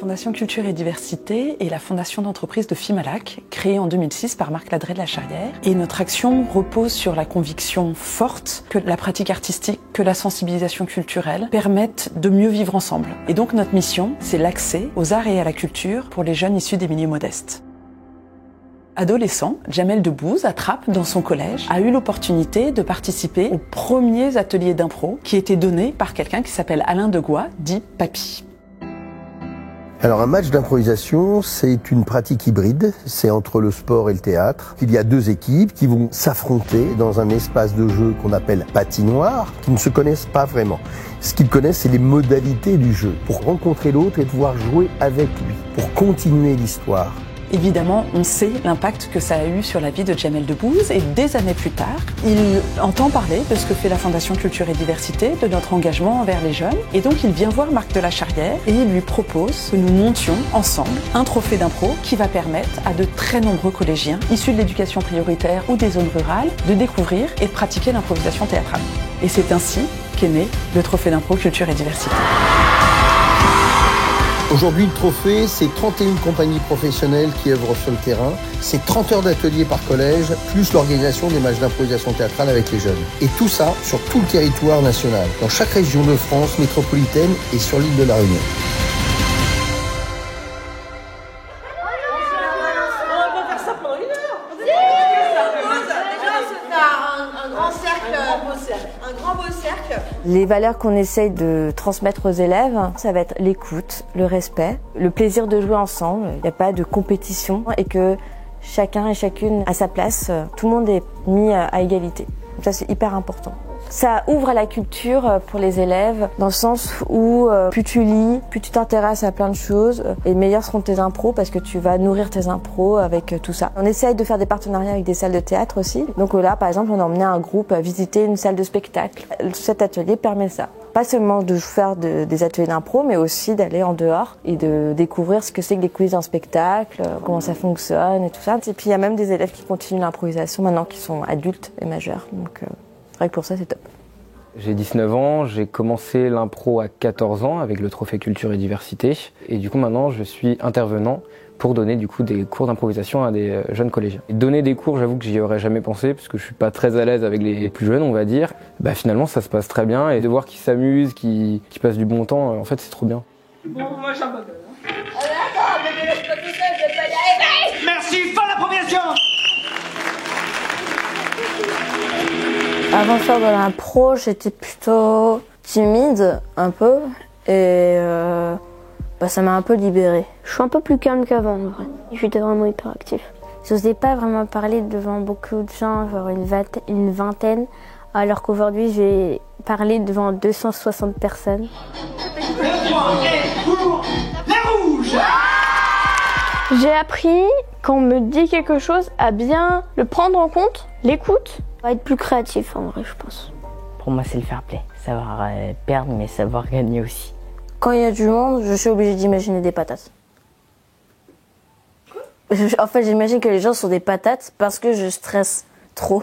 Fondation Culture et Diversité est la fondation d'entreprise de Fimalac, créée en 2006 par Marc Ladré de la Charrière. Et notre action repose sur la conviction forte que la pratique artistique, que la sensibilisation culturelle permettent de mieux vivre ensemble. Et donc notre mission, c'est l'accès aux arts et à la culture pour les jeunes issus des milieux modestes. Adolescent, Jamel Debbouze, à Trappes, dans son collège, a eu l'opportunité de participer aux premiers ateliers d'impro qui étaient donnés par quelqu'un qui s'appelle Alain Degois, dit Papy. Alors un match d'improvisation, c'est une pratique hybride, c'est entre le sport et le théâtre. Il y a deux équipes qui vont s'affronter dans un espace de jeu qu'on appelle patinoire, qui ne se connaissent pas vraiment. Ce qu'ils connaissent, c'est les modalités du jeu, pour rencontrer l'autre et pouvoir jouer avec lui, pour continuer l'histoire. Évidemment, on sait l'impact que ça a eu sur la vie de Jamel Debbouze et des années plus tard, il entend parler de ce que fait la Fondation Culture et Diversité, de notre engagement envers les jeunes. Et donc il vient voir Marc de la Charrière et il lui propose que nous montions ensemble un trophée d'impro qui va permettre à de très nombreux collégiens issus de l'éducation prioritaire ou des zones rurales de découvrir et de pratiquer l'improvisation théâtrale. Et c'est ainsi qu'est né le trophée d'impro Culture et Diversité. Aujourd'hui, le trophée, c'est 31 compagnies professionnelles qui œuvrent sur le terrain. C'est 30 heures d'atelier par collège, plus l'organisation des matchs d'improvisation théâtrale avec les jeunes. Et tout ça sur tout le territoire national, dans chaque région de France métropolitaine et sur l'île de la Réunion. Les valeurs qu'on essaye de transmettre aux élèves, ça va être l'écoute, le respect, le plaisir de jouer ensemble. Il n'y a pas de compétition et que chacun et chacune a sa place. Tout le monde est mis à égalité. Ça, c'est hyper important. Ça ouvre à la culture pour les élèves dans le sens où plus tu lis, plus tu t'intéresses à plein de choses et meilleurs seront tes impros parce que tu vas nourrir tes impros avec tout ça. On essaye de faire des partenariats avec des salles de théâtre aussi. Donc là, par exemple, on a emmené un groupe visiter une salle de spectacle. Cet atelier permet ça. Pas seulement de faire des ateliers d'impro, mais aussi d'aller en dehors et de découvrir ce que c'est que les coulisses d'un spectacle, comment ça fonctionne et tout ça. Et puis il y a même des élèves qui continuent l'improvisation maintenant qui sont adultes et majeurs. Donc c'est vrai que pour ça, c'est top. J'ai 19 ans, j'ai commencé l'impro à 14 ans avec le trophée Culture et Diversité. Et du coup, maintenant, je suis intervenant pour donner du coup des cours d'improvisation à des jeunes collégiens. Et donner des cours, j'avoue que j'y aurais jamais pensé parce que je suis pas très à l'aise avec les plus jeunes, on va dire. Bah finalement, ça se passe très bien et de voir qu'ils s'amusent, qu'ils passent du bon temps, en fait, c'est trop bien. Bon, moi j'abandonne. Attends, mais laisse pas tout seul, je vais pas y arriver. Merci, fin la première séance. Avant de faire de l'impro, j'étais plutôt timide, un peu, et ça m'a un peu libérée. Je suis un peu plus calme qu'avant, en vrai. J'étais vraiment hyperactif. J'osais pas vraiment parler devant beaucoup de gens, genre une vingtaine, alors qu'aujourd'hui, j'ai parlé devant 260 personnes. Le point est pour la rouge. J'ai appris, quand on me dit quelque chose, à bien le prendre en compte, l'écoute. On va être plus créatif, en vrai, je pense. Pour moi, c'est le fair play. Savoir perdre, mais savoir gagner aussi. Quand il y a du monde, je suis obligée d'imaginer des patates. En fait, j'imagine que les gens sont des patates parce que je stresse trop.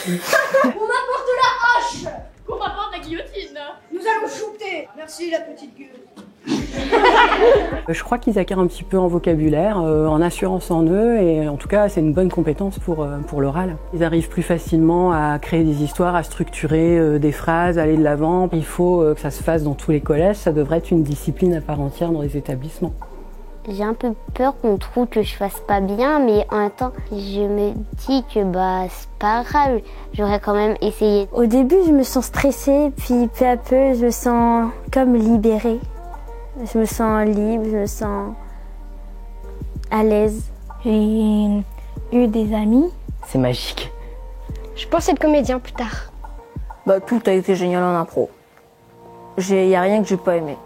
On m'apporte la hache. Qu'on m'apporte la guillotine. Nous allons shooter. Merci la petite gueule. Je crois qu'ils acquièrent un petit peu en vocabulaire, en assurance en eux, et en tout cas c'est une bonne compétence pour l'oral. Ils arrivent plus facilement à créer des histoires, à structurer des phrases, à aller de l'avant. Il faut que ça se fasse dans tous les collèges, ça devrait être une discipline à part entière dans les établissements. J'ai un peu peur qu'on trouve que je fasse pas bien, mais en même temps, je me dis que c'est pas grave, j'aurais quand même essayé. Au début, je me sens stressée, puis peu à peu, je me sens comme libérée. Je me sens libre, je me sens à l'aise. J'ai eu des amis. C'est magique. Je pense être comédien plus tard. Tout a été génial en impro. Il n'y a rien que j'ai pas aimé.